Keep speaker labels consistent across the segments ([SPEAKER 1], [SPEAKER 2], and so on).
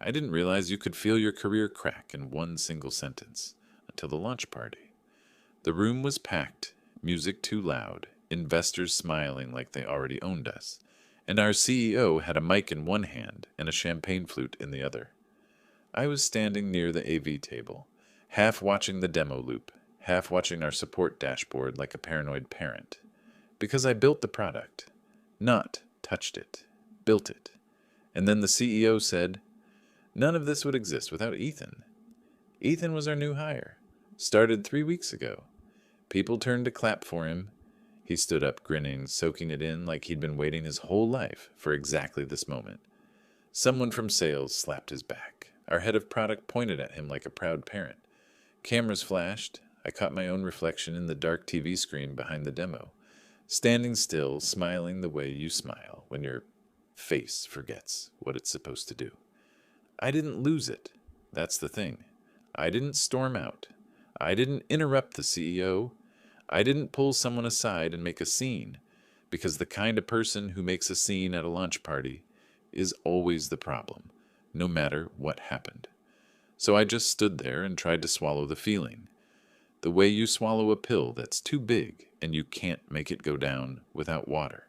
[SPEAKER 1] I didn't realize you could feel your career crack in one single sentence until the launch party. The room was packed, music too loud, investors smiling like they already owned us, and our CEO had a mic in one hand and a champagne flute in the other. I was standing near the AV table, half watching the demo loop, half watching our support dashboard like a paranoid parent. Because I built the product, not touched it, built it. And then the CEO said, none of this would exist without Ethan. Ethan was our new hire, started 3 weeks ago. People turned to clap for him. He stood up grinning, soaking it in like he'd been waiting his whole life for exactly this moment. Someone from sales slapped his back. Our head of product pointed at him like a proud parent. Cameras flashed. I caught my own reflection in the dark TV screen behind the demo, standing still, smiling the way you smile when your face forgets what it's supposed to do. I didn't lose it. That's the thing. I didn't storm out. I didn't interrupt the CEO. I didn't pull someone aside and make a scene, because the kind of person who makes a scene at a launch party is always the problem, no matter what happened. So I just stood there and tried to swallow the feeling. The way you swallow a pill that's too big and you can't make it go down without water.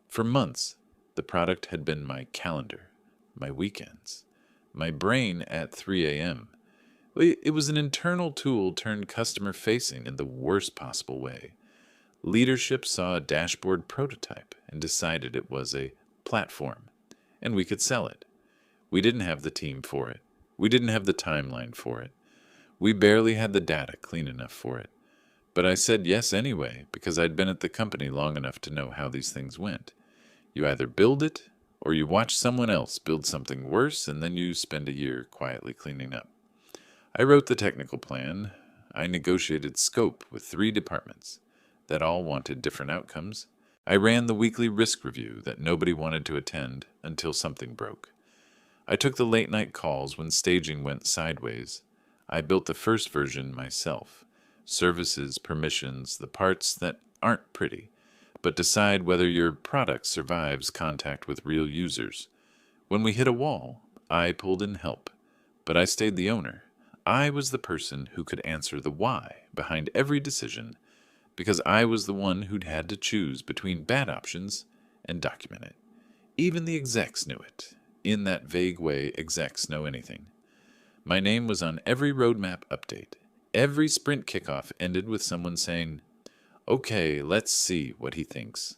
[SPEAKER 1] For months, the product had been my calendar, my weekends, my brain at 3 a.m. It was an internal tool turned customer-facing in the worst possible way. Leadership saw a dashboard prototype and decided it was a platform, and we could sell it. We didn't have the team for it. We didn't have the timeline for it. We barely had the data clean enough for it. But I said yes anyway, because I'd been at the company long enough to know how these things went. You either build it, or you watch someone else build something worse, and then you spend a year quietly cleaning up. I wrote the technical plan. I negotiated scope with 3 departments that all wanted different outcomes. I ran the weekly risk review that nobody wanted to attend until something broke. I took the late-night calls when staging went sideways. I built the first version myself. Services, permissions, the parts that aren't pretty, but decide whether your product survives contact with real users. When we hit a wall, I pulled in help, but I stayed the owner. I was the person who could answer the why behind every decision, because I was the one who'd had to choose between bad options and document it. Even the execs knew it. In that vague way execs know anything. My name was on every roadmap update. Every sprint kickoff ended with someone saying, "Okay, let's see what he thinks."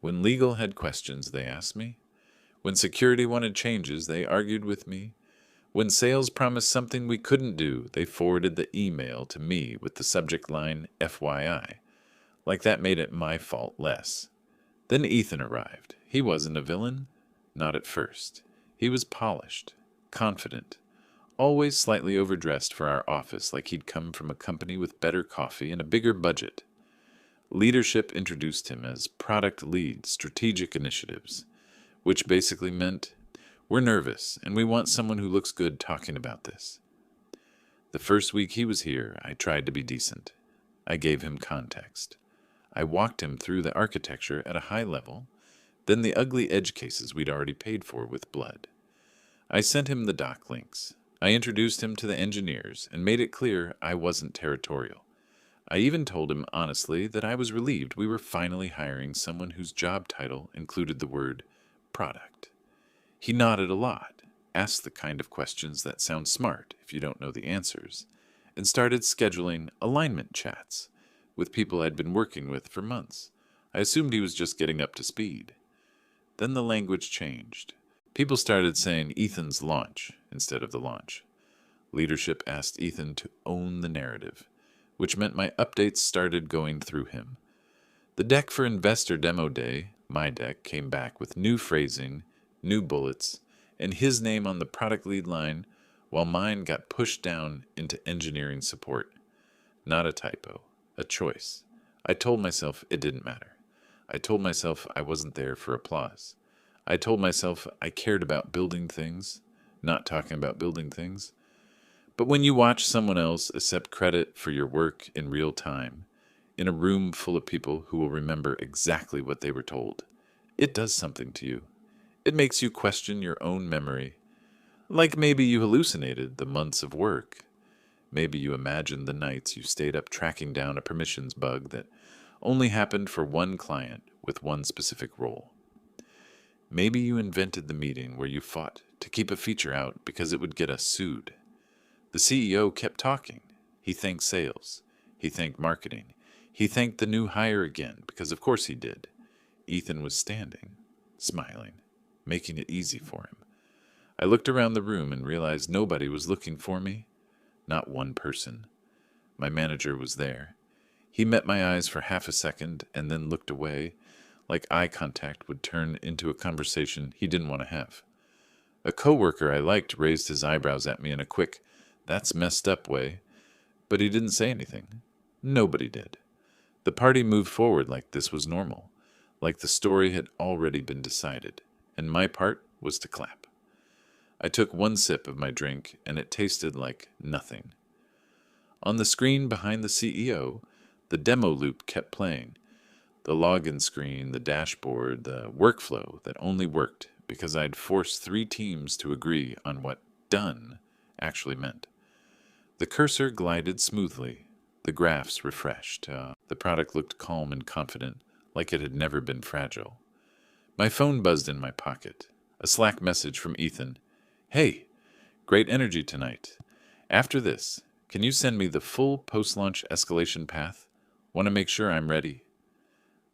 [SPEAKER 1] When legal had questions, they asked me. When security wanted changes, they argued with me. When sales promised something we couldn't do, they forwarded the email to me with the subject line FYI. Like that made it my fault less. Then Ethan arrived. He wasn't a villain. Not at first. He was polished, confident, always slightly overdressed for our office like he'd come from a company with better coffee and a bigger budget. Leadership introduced him as product lead, strategic initiatives, which basically meant, we're nervous and we want someone who looks good talking about this. The first week he was here, I tried to be decent. I gave him context. I walked him through the architecture at a high level, then the ugly edge cases we'd already paid for with blood. I sent him the doc links. I introduced him to the engineers and made it clear I wasn't territorial. I even told him honestly that I was relieved we were finally hiring someone whose job title included the word product. He nodded a lot, asked the kind of questions that sound smart if you don't know the answers, and started scheduling alignment chats with people I'd been working with for months. I assumed he was just getting up to speed. Then the language changed. People started saying Ethan's launch instead of the launch. Leadership asked Ethan to own the narrative, which meant my updates started going through him. The deck for Investor Demo Day, my deck, came back with new phrasing, new bullets, and his name on the product lead line, while mine got pushed down into engineering support. Not a typo, a choice. I told myself it didn't matter. I told myself I wasn't there for applause. I told myself I cared about building things, not talking about building things. But when you watch someone else accept credit for your work in real time, in a room full of people who will remember exactly what they were told, it does something to you. It makes you question your own memory. Like maybe you hallucinated the months of work. Maybe you imagined the nights you stayed up tracking down a permissions bug that only happened for one client with one specific role. Maybe you invented the meeting where you fought to keep a feature out because it would get us sued. The CEO kept talking. He thanked sales. He thanked marketing. He thanked the new hire again, because of course he did. Ethan was standing, smiling, making it easy for him. I looked around the room and realized nobody was looking for me. Not one person. My manager was there. He met my eyes for half a second and then looked away, like eye contact would turn into a conversation he didn't want to have. A coworker I liked raised his eyebrows at me in a quick, "That's messed up" way, but he didn't say anything. Nobody did. The party moved forward like this was normal, like the story had already been decided, and my part was to clap. I took one sip of my drink, and it tasted like nothing. On the screen behind the CEO, the demo loop kept playing. The login screen, the dashboard, the workflow that only worked because I'd forced 3 teams to agree on what done actually meant. The cursor glided smoothly. The graphs refreshed. The product looked calm and confident, like it had never been fragile. My phone buzzed in my pocket. A Slack message from Ethan. "Hey, great energy tonight. After this, can you send me the full post-launch escalation path? Want to make sure I'm ready."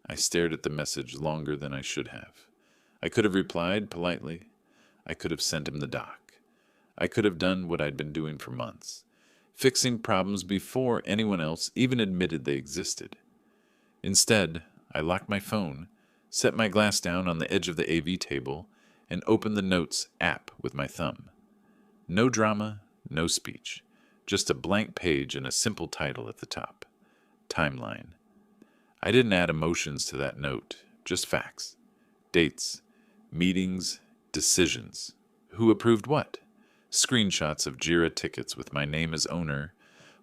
[SPEAKER 1] I stared at the message longer than I should have. I could have replied politely. I could have sent him the doc. I could have done what I'd been doing for months, fixing problems before anyone else even admitted they existed. Instead, I locked my phone, set my glass down on the edge of the AV table, and opened the Notes app with my thumb. No drama, no speech, just a blank page and a simple title at the top. Timeline. I didn't add emotions to that note, just facts. Dates, meetings, decisions. Who approved what? Screenshots of Jira tickets with my name as owner,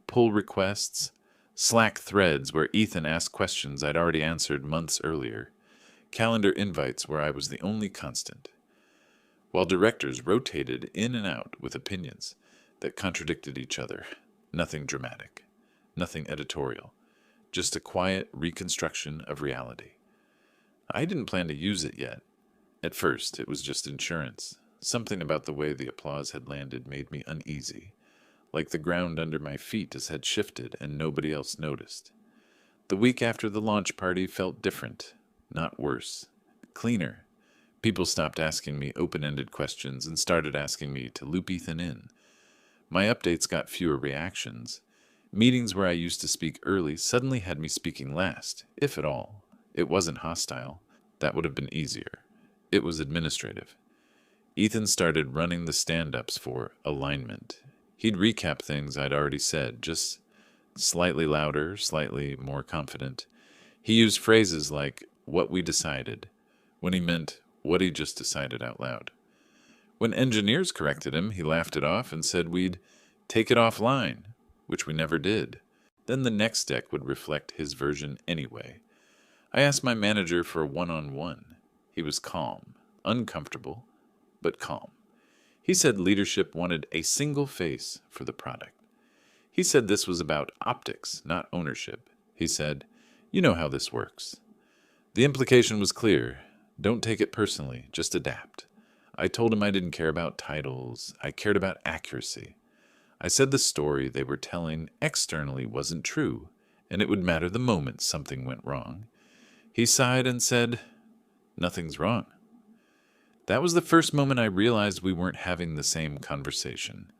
[SPEAKER 1] pull requests, Slack threads where Ethan asked questions I'd already answered months earlier, calendar invites where I was the only constant. While directors rotated in and out with opinions that contradicted each other, nothing dramatic, nothing editorial, just a quiet reconstruction of reality. I didn't plan to use it yet. At first, it was just insurance. Something about the way the applause had landed made me uneasy, like the ground under my feet had shifted and nobody else noticed. The week after the launch party felt different, not worse, cleaner. People stopped asking me open-ended questions and started asking me to loop Ethan in. My updates got fewer reactions. Meetings where I used to speak early suddenly had me speaking last, if at all. It wasn't hostile. That would have been easier. It was administrative. Ethan started running the stand-ups for alignment. He'd recap things I'd already said, just slightly louder, slightly more confident. He used phrases like, "what we decided," when he meant what he just decided out loud. When engineers corrected him, he laughed it off and said we'd take it offline, which we never did. Then the next deck would reflect his version anyway. I asked my manager for a one-on-one. He was calm, uncomfortable, but calm. He said leadership wanted a single face for the product. He said this was about optics, not ownership. He said, "You know how this works." The implication was clear. Don't take it personally, just adapt. I told him I didn't care about titles. I cared about accuracy. I said the story they were telling externally wasn't true, and it would matter the moment something went wrong. He sighed and said, "Nothing's wrong." That was the first moment I realized we weren't having the same conversation.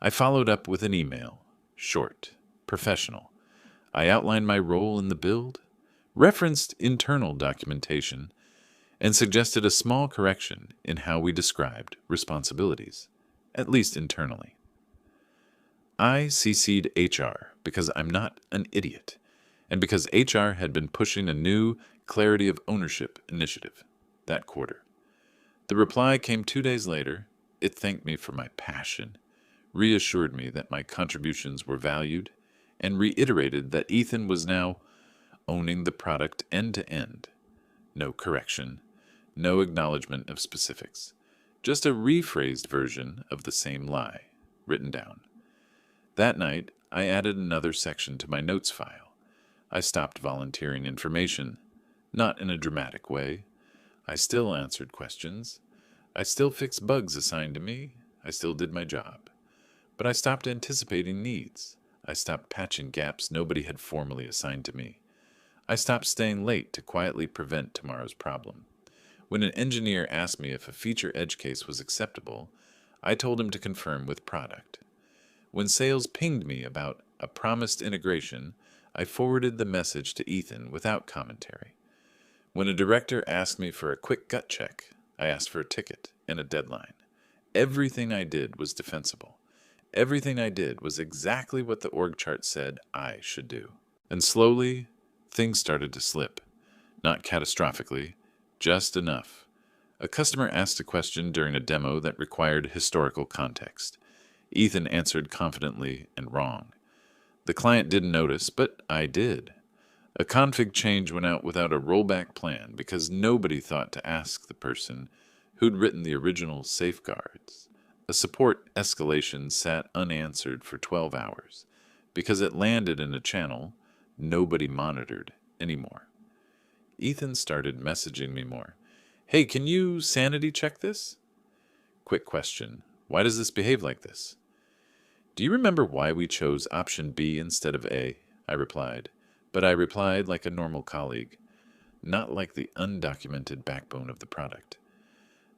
[SPEAKER 1] I followed up with an email, short, professional. I outlined my role in the build, referenced internal documentation, and suggested a small correction in how we described responsibilities, at least internally. I CC'd HR because I'm not an idiot, and because HR had been pushing a new clarity of ownership initiative that quarter. The reply came 2 days later. It thanked me for my passion, reassured me that my contributions were valued, and reiterated that Ethan was now owning the product end to end. No correction, no acknowledgement of specifics, just a rephrased version of the same lie, written down. That night, I added another section to my notes file. I stopped volunteering information, not in a dramatic way. I still answered questions. I still fixed bugs assigned to me. I still did my job. But I stopped anticipating needs. I stopped patching gaps nobody had formally assigned to me. I stopped staying late to quietly prevent tomorrow's problem. When an engineer asked me if a feature edge case was acceptable, I told him to confirm with product. When sales pinged me about a promised integration, I forwarded the message to Ethan without commentary. When a director asked me for a quick gut check, I asked for a ticket and a deadline. Everything I did was defensible. Everything I did was exactly what the org chart said I should do. And slowly, things started to slip. Not catastrophically, just enough. A customer asked a question during a demo that required historical context. Ethan answered confidently and wrong. The client didn't notice, but I did. A config change went out without a rollback plan because nobody thought to ask the person who'd written the original safeguards. A support escalation sat unanswered for 12 hours because it landed in a channel nobody monitored anymore. Ethan started messaging me more. Hey, can you sanity check this? Quick question. Why does this behave like this? Do you remember why we chose option B instead of A? I replied. But I replied like a normal colleague, not like the undocumented backbone of the product.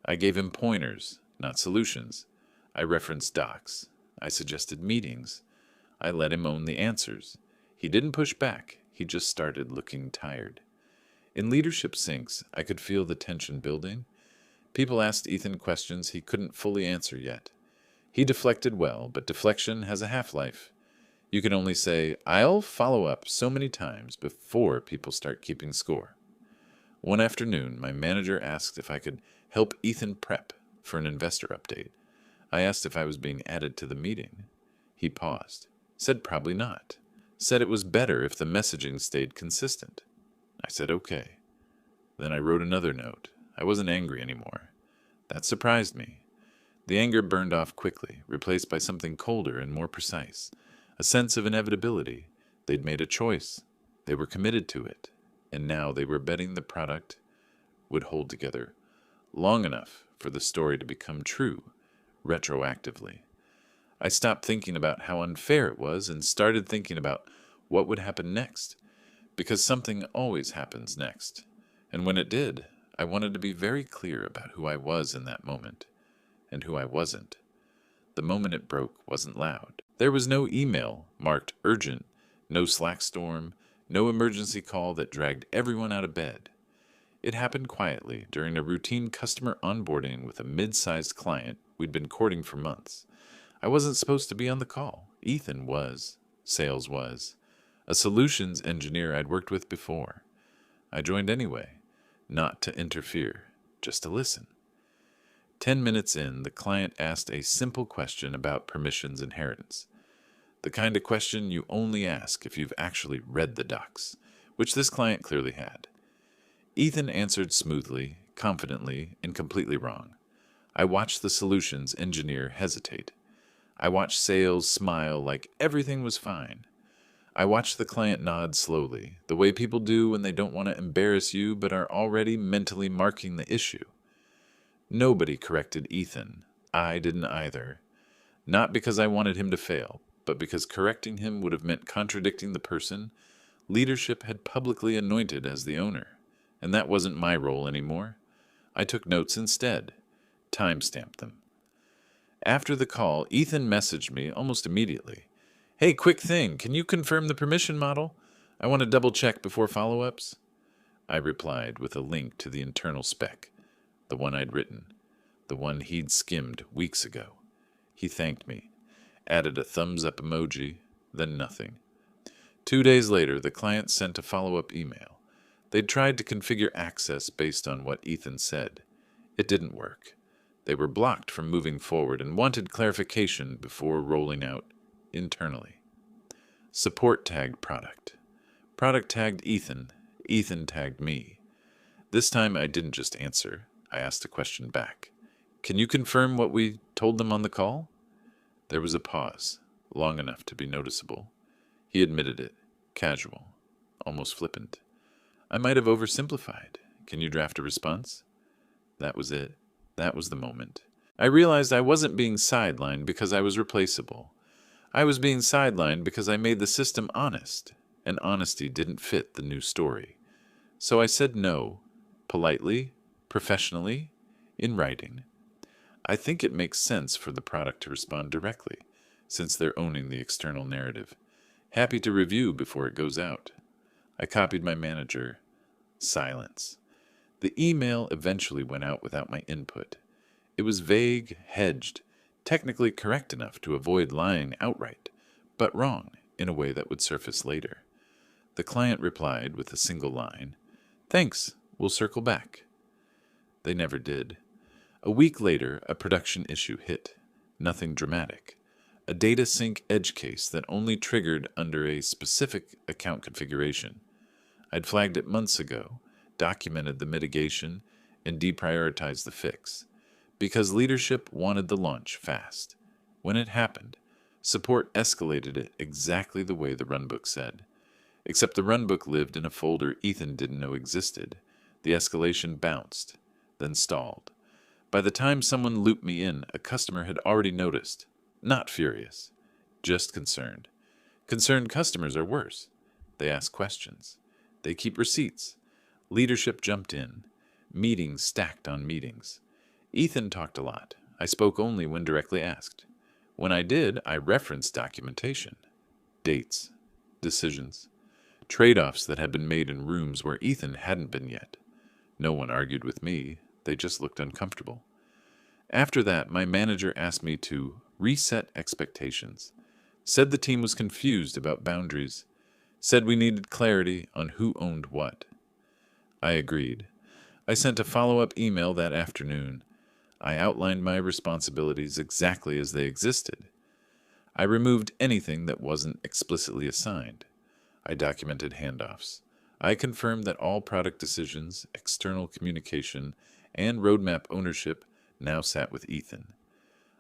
[SPEAKER 1] I gave him pointers, not solutions. I referenced docs. I suggested meetings. I let him own the answers. He didn't push back. He just started looking tired. In leadership syncs, I could feel the tension building. People asked Ethan questions he couldn't fully answer yet. He deflected well, but deflection has a half-life. You can only say, I'll follow up so many times before people start keeping score. One afternoon, my manager asked if I could help Ethan prep for an investor update. I asked if I was being added to the meeting. He paused, said probably not, said it was better if the messaging stayed consistent. I said okay. Then I wrote another note. I wasn't angry anymore. That surprised me. The anger burned off quickly, replaced by something colder and more precise. A sense of inevitability. They'd made a choice. They were committed to it. And now they were betting the product would hold together long enough for the story to become true, retroactively. I stopped thinking about how unfair it was and started thinking about what would happen next. Because something always happens next. And when it did, I wanted to be very clear about who I was in that moment, and who I wasn't. The moment it broke wasn't loud. There was no email marked urgent, no Slack storm, no emergency call that dragged everyone out of bed. It happened quietly during a routine customer onboarding with a mid-sized client we'd been courting for months. I wasn't supposed to be on the call. Ethan was. Sales was. A solutions engineer I'd worked with before. I joined anyway, not to interfere, just to listen. 10 minutes in, the client asked a simple question about permissions inheritance. The kind of question you only ask if you've actually read the docs, which this client clearly had. Ethan answered smoothly, confidently, and completely wrong. I watched the solutions engineer hesitate. I watched sales smile like everything was fine. I watched the client nod slowly, the way people do when they don't want to embarrass you but are already mentally marking the issue. Nobody corrected Ethan. I didn't either. Not because I wanted him to fail, but because correcting him would have meant contradicting the person leadership had publicly anointed as the owner. And that wasn't my role anymore. I took notes instead, timestamped them. After the call, Ethan messaged me almost immediately. Hey, quick thing, can you confirm the permission model? I want to double check before follow-ups. I replied with a link to the internal spec, the one I'd written, the one he'd skimmed weeks ago. He thanked me, added a thumbs-up emoji, then nothing. 2 days later, the client sent a follow-up email. They'd tried to configure access based on what Ethan said. It didn't work. They were blocked from moving forward and wanted clarification before rolling out internally. Support tagged product. Product tagged Ethan. Ethan tagged me. This time I didn't just answer. I asked a question back. Can you confirm what we told them on the call? There was a pause, long enough to be noticeable. He admitted it, casual, almost flippant. I might have oversimplified. Can you draft a response? That was it. That was the moment. I realized I wasn't being sidelined because I was replaceable. I was being sidelined because I made the system honest, and honesty didn't fit the new story. So I said no, politely, professionally, in writing. I think it makes sense for the product to respond directly, since they're owning the external narrative. Happy to review before it goes out. I copied my manager. Silence. The email eventually went out without my input. It was vague, hedged, technically correct enough to avoid lying outright, but wrong in a way that would surface later. The client replied with a single line, "Thanks, we'll circle back." They never did. A week later, a production issue hit. Nothing dramatic. A data sync edge case that only triggered under a specific account configuration. I'd flagged it months ago, documented the mitigation, and deprioritized the fix. Because leadership wanted the launch fast. When it happened, support escalated it exactly the way the runbook said. Except the runbook lived in a folder Ethan didn't know existed. The escalation bounced, then stalled. By the time someone looped me in, a customer had already noticed. Not furious, just concerned. Concerned customers are worse. They ask questions. They keep receipts. Leadership jumped in. Meetings stacked on meetings. Ethan talked a lot. I spoke only when directly asked. When I did, I referenced documentation. Dates. Decisions. Trade-offs that had been made in rooms where Ethan hadn't been yet. No one argued with me. They just looked uncomfortable. After that, my manager asked me to reset expectations. Said the team was confused about boundaries. Said we needed clarity on who owned what. I agreed. I sent a follow-up email that afternoon. I outlined my responsibilities exactly as they existed. I removed anything that wasn't explicitly assigned. I documented handoffs. I confirmed that all product decisions, external communication, and roadmap ownership now sat with Ethan.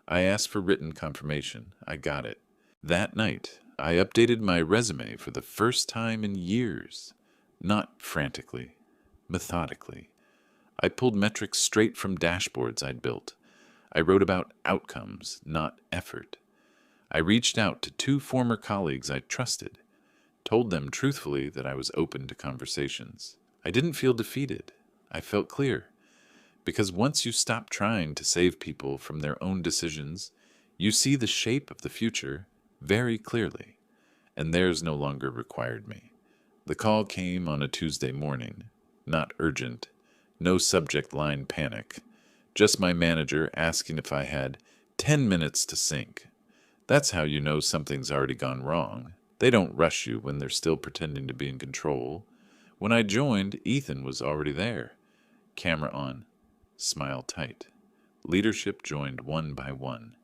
[SPEAKER 1] I asked for written confirmation. I got it. That night, I updated my resume for the first time in years. Not frantically, methodically. I pulled metrics straight from dashboards I'd built. I wrote about outcomes, not effort. I reached out to 2 former colleagues I trusted, told them truthfully that I was open to conversations. I didn't feel defeated. I felt clear. Because once you stop trying to save people from their own decisions, you see the shape of the future very clearly, and theirs no longer required me. The call came on a Tuesday morning, not urgent, no subject line panic, just my manager asking if I had 10 minutes to sync. That's how you know something's already gone wrong. They don't rush you when they're still pretending to be in control. When I joined, Ethan was already there. Camera on. Smile tight. Leadership joined one by one.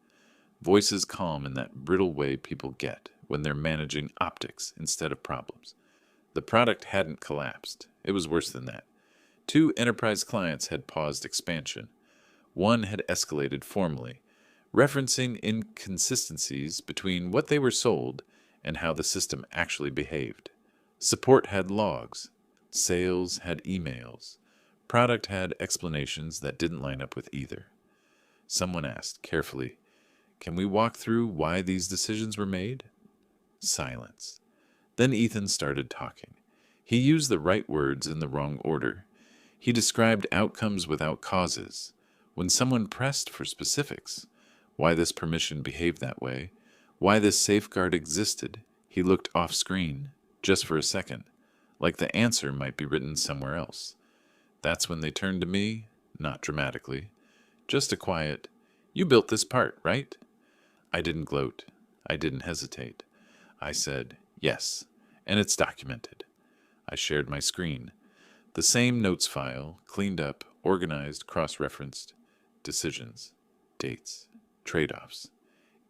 [SPEAKER 1] Voices calm in that brittle way people get when they're managing optics instead of problems. The product hadn't collapsed. It was worse than that. 2 enterprise clients had paused expansion. One had escalated formally, referencing inconsistencies between what they were sold and how the system actually behaved. Support had logs. Sales had emails. Product had explanations that didn't line up with either. Someone asked, carefully, "Can we walk through why these decisions were made?" Silence. Then Ethan started talking. He used the right words in the wrong order. He described outcomes without causes. When someone pressed for specifics, why this permission behaved that way, why this safeguard existed, he looked off-screen, just for a second, like the answer might be written somewhere else. That's when they turned to me, not dramatically, just a quiet, "You built this part, right?" I didn't gloat. I didn't hesitate. I said, "Yes, and it's documented." I shared my screen. The same notes file, cleaned up, organized, cross-referenced. Decisions, dates, trade-offs,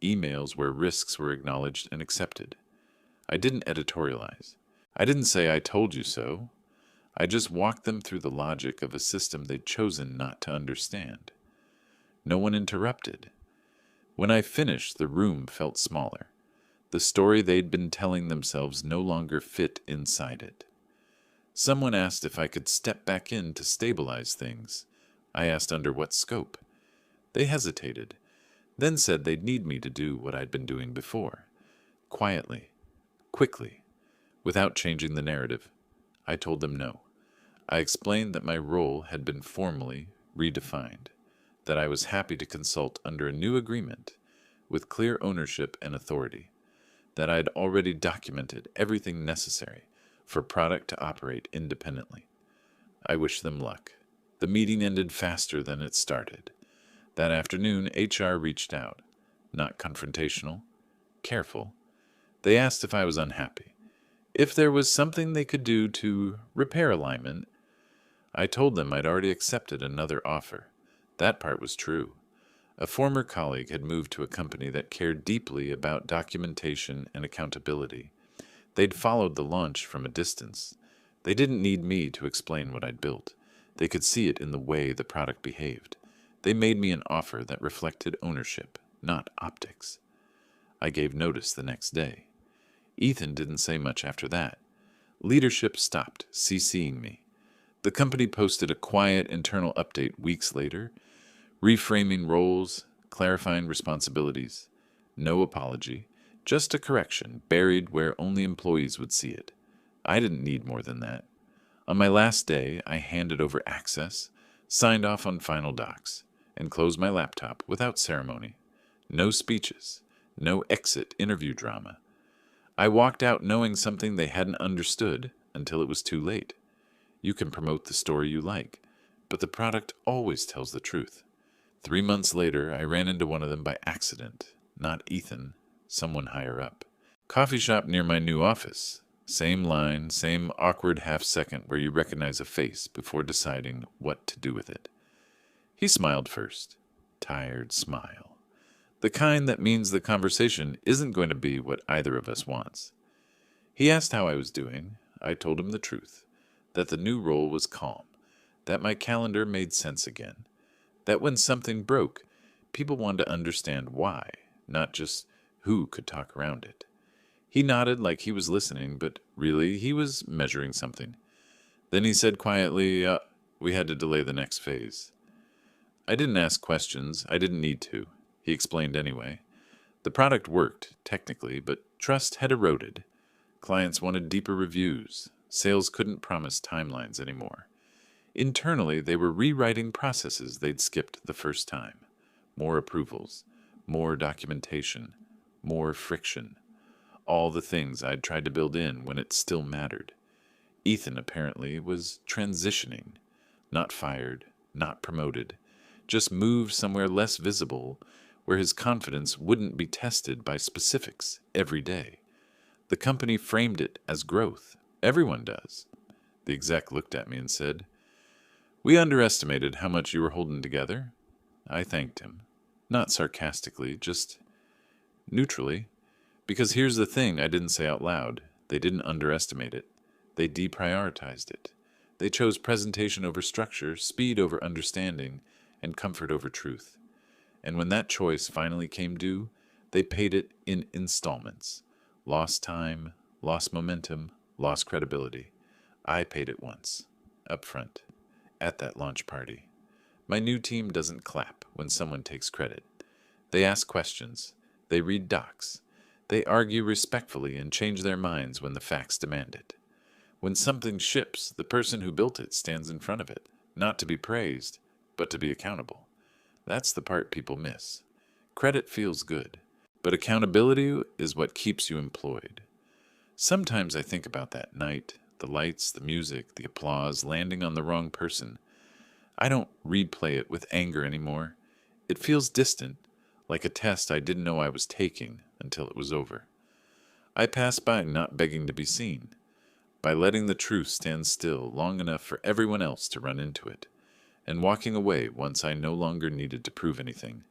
[SPEAKER 1] emails where risks were acknowledged and accepted. I didn't editorialize. I didn't say "I told you so." I just walked them through the logic of a system they'd chosen not to understand. No one interrupted. When I finished, the room felt smaller. The story they'd been telling themselves no longer fit inside it. Someone asked if I could step back in to stabilize things. I asked under what scope. They hesitated, then said they'd need me to do what I'd been doing before. Quietly, quickly, without changing the narrative. I told them no. I explained that my role had been formally redefined, that I was happy to consult under a new agreement with clear ownership and authority, that I'd already documented everything necessary for product to operate independently. I wished them luck. The meeting ended faster than it started. That afternoon, HR reached out, not confrontational, careful. They asked if I was unhappy, if there was something they could do to repair alignment. I told them I'd already accepted another offer. That part was true. A former colleague had moved to a company that cared deeply about documentation and accountability. They'd followed the launch from a distance. They didn't need me to explain what I'd built. They could see it in the way the product behaved. They made me an offer that reflected ownership, not optics. I gave notice the next day. Ethan didn't say much after that. Leadership stopped CCing me. The company posted a quiet internal update weeks later, reframing roles, clarifying responsibilities. No apology, just a correction buried where only employees would see it. I didn't need more than that. On my last day, I handed over access, signed off on final docs, and closed my laptop without ceremony. No speeches, no exit interview drama. I walked out knowing something they hadn't understood until it was too late. You can promote the story you like, but the product always tells the truth. 3 months later, I ran into one of them by accident. Not Ethan, someone higher up. Coffee shop near my new office. Same line, same awkward half-second where you recognize a face before deciding what to do with it. He smiled first. Tired smile. The kind that means the conversation isn't going to be what either of us wants. He asked how I was doing. I told him the truth. That the new role was calm. That my calendar made sense again. That when something broke, people wanted to understand why, not just who could talk around it. He nodded like he was listening, but really he was measuring something. Then he said quietly, we had to delay the next phase. I didn't ask questions. I didn't need to. He explained anyway. The product worked, technically, but trust had eroded. Clients wanted deeper reviews. Sales couldn't promise timelines anymore. Internally, they were rewriting processes they'd skipped the first time. More approvals, more documentation, more friction. All the things I'd tried to build in when it still mattered. Ethan, apparently, was transitioning. Not fired, not promoted. Just moved somewhere less visible, where his confidence wouldn't be tested by specifics every day. The company framed it as growth. Everyone does. The exec looked at me and said, "We underestimated how much you were holding together." I thanked him. Not sarcastically, just neutrally. Because here's the thing I didn't say out loud. They didn't underestimate it. They deprioritized it. They chose presentation over structure, speed over understanding, and comfort over truth. And when that choice finally came due, they paid it in installments. Lost time, lost momentum, lost credibility. I paid it once, up front, at that launch party. My new team doesn't clap when someone takes credit. They ask questions. They read docs. They argue respectfully and change their minds when the facts demand it. When something ships, the person who built it stands in front of it, not to be praised, but to be accountable. That's the part people miss. Credit feels good, but accountability is what keeps you employed. Sometimes I think about that night, the lights, the music, the applause landing on the wrong person. I don't replay it with anger anymore. It feels distant, like a test I didn't know I was taking until it was over. I pass by not begging to be seen, by letting the truth stand still long enough for everyone else to run into it, and walking away once I no longer needed to prove anything.